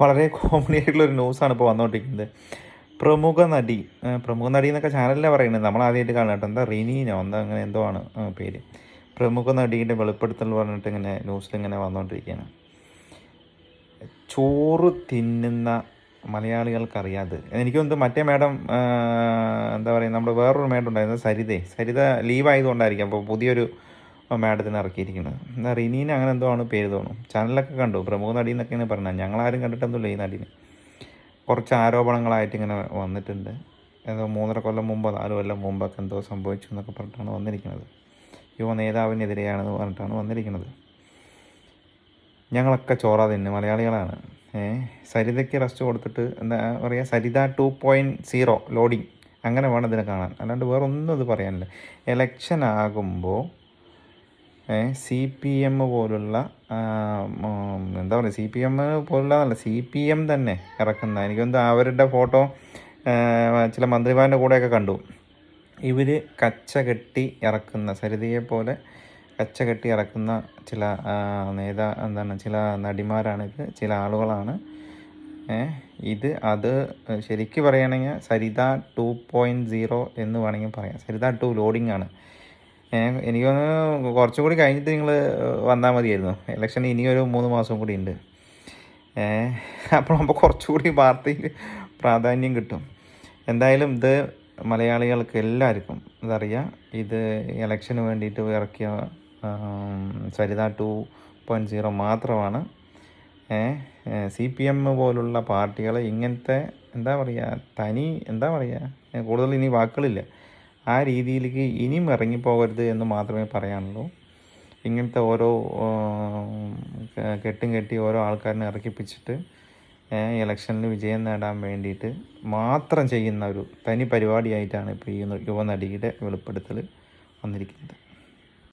വളരെ കോമഡി ആയിട്ടുള്ളൊരു ന്യൂസാണ് ഇപ്പോൾ വന്നുകൊണ്ടിരിക്കുന്നത്. പ്രമുഖ നടി എന്നൊക്കെ ചാനലിലാണ് പറയുന്നത്, നമ്മൾ ആദ്യമായിട്ട് കാണാം കേട്ടോ. എന്താ റിനീനോ എന്താ അങ്ങനെ എന്തോ ആണ് പേര്. പ്രമുഖ നടിയുടെ വെളിപ്പെടുത്തൽ പറഞ്ഞിട്ട് ഇങ്ങനെ ന്യൂസിൽ ഇങ്ങനെ വന്നുകൊണ്ടിരിക്കുകയാണ്. ചോറ് തിന്നുന്ന മലയാളികൾക്കറിയാതെ എനിക്കൊന്ന് മറ്റേ മേഡം എന്താ പറയുക, നമ്മുടെ വേറൊരു മേഡം ഉണ്ടായിരുന്നു, സരിത ലീവായതുകൊണ്ടായിരിക്കും അപ്പോൾ പുതിയൊരു മാഡത്തിന് ഇറക്കിയിരിക്കുന്നത്. എന്താ റിനീന അങ്ങനെ എന്തോ ആണ് പേര് തോന്നും. ചാനലൊക്കെ കണ്ടു, പ്രമുഖ നടി എന്നൊക്കെയാണ് പറഞ്ഞത്. ഞങ്ങളാരും കണ്ടിട്ടൊന്നുമില്ല ഈ നടിനെ. കുറച്ച് ആരോപണങ്ങളായിട്ട് ഇങ്ങനെ വന്നിട്ടുണ്ട്. ഏതോ 3.5 കൊല്ലം മുമ്പോ 4 കൊല്ലം മുമ്പൊക്കെ എന്തോ സംഭവിച്ചു എന്നൊക്കെ പറഞ്ഞിട്ടാണ് വന്നിരിക്കുന്നത്. യുവ നേതാവിനെതിരെയാണെന്ന് പറഞ്ഞിട്ടാണ് വന്നിരിക്കുന്നത്. ഞങ്ങളൊക്കെ ചോറ തിന്ന് മലയാളികളാണ്. സരിതയ്ക്ക് റെസ്റ്റ് കൊടുത്തിട്ട് എന്താ പറയുക, സരിത 2.0 ലോഡിങ് അങ്ങനെ വേണം ഇതിനെ കാണാൻ, അല്ലാണ്ട് വേറെ ഒന്നും ഇത് പറയാനില്ല. എലക്ഷൻ ആകുമ്പോൾ CPM പോലുള്ള എന്താ പറയുക, CPM പോലുള്ളതല്ല, CPM തന്നെ ഇറക്കുന്ന, എനിക്കൊന്ന് അവരുടെ ഫോട്ടോ ചില മന്ത്രിമാരുടെ കൂടെയൊക്കെ കണ്ടു. ഇവർ കച്ച കെട്ടി ഇറക്കുന്ന, സരിതയെ പോലെ കച്ച കെട്ടി ഇറക്കുന്ന ചില ചില നടിമാരാണിത്, ചില ആളുകളാണ്. അത് ശരിക്കും പറയുകയാണെങ്കിൽ സരിത 2.0 എന്ന് വേണമെങ്കിൽ പറയാം. സരിത 2 ലോഡിങ് ആണ്. എനിക്കൊന്ന് കുറച്ചും കൂടി കഴിഞ്ഞിട്ട് നിങ്ങൾ വന്നാൽ മതിയായിരുന്നു. ഇലക്ഷന് ഇനിയൊരു 3 മാസം കൂടി ഉണ്ട്. അപ്പോൾ കുറച്ചുകൂടി വാർത്തയിൽ പ്രാധാന്യം കിട്ടും. എന്തായാലും ഇത് മലയാളികൾക്ക് എല്ലാവർക്കും ഇതറിയാം. ഇത് ഇലക്ഷന് വേണ്ടിയിട്ട് ഇറക്കിയ സരിത 2.0 മാത്രമാണ്. CPM പോലുള്ള പാർട്ടികൾ ഇങ്ങനത്തെ എന്താ പറയുക, കൂടുതൽ ഇനി വാക്കുകളില്ല, ആ രീതിയിലേക്ക് ഇനിയും ഇറങ്ങിപ്പോകരുത് എന്ന് മാത്രമേ പറയാനുള്ളൂ. ഇങ്ങനത്തെ ഓരോ കെട്ടി ഓരോ ആൾക്കാരിനെ ഇറക്കിപ്പിച്ചിട്ട് ഇലക്ഷനിൽ വിജയം നേടാൻ വേണ്ടിയിട്ട് മാത്രം ചെയ്യുന്ന ഒരു തനി പരിപാടിയായിട്ടാണ് ഇപ്പോൾ ഈ യുവനടിയുടെ വെളിപ്പെടുത്തൽ വന്നിരിക്കുന്നത്.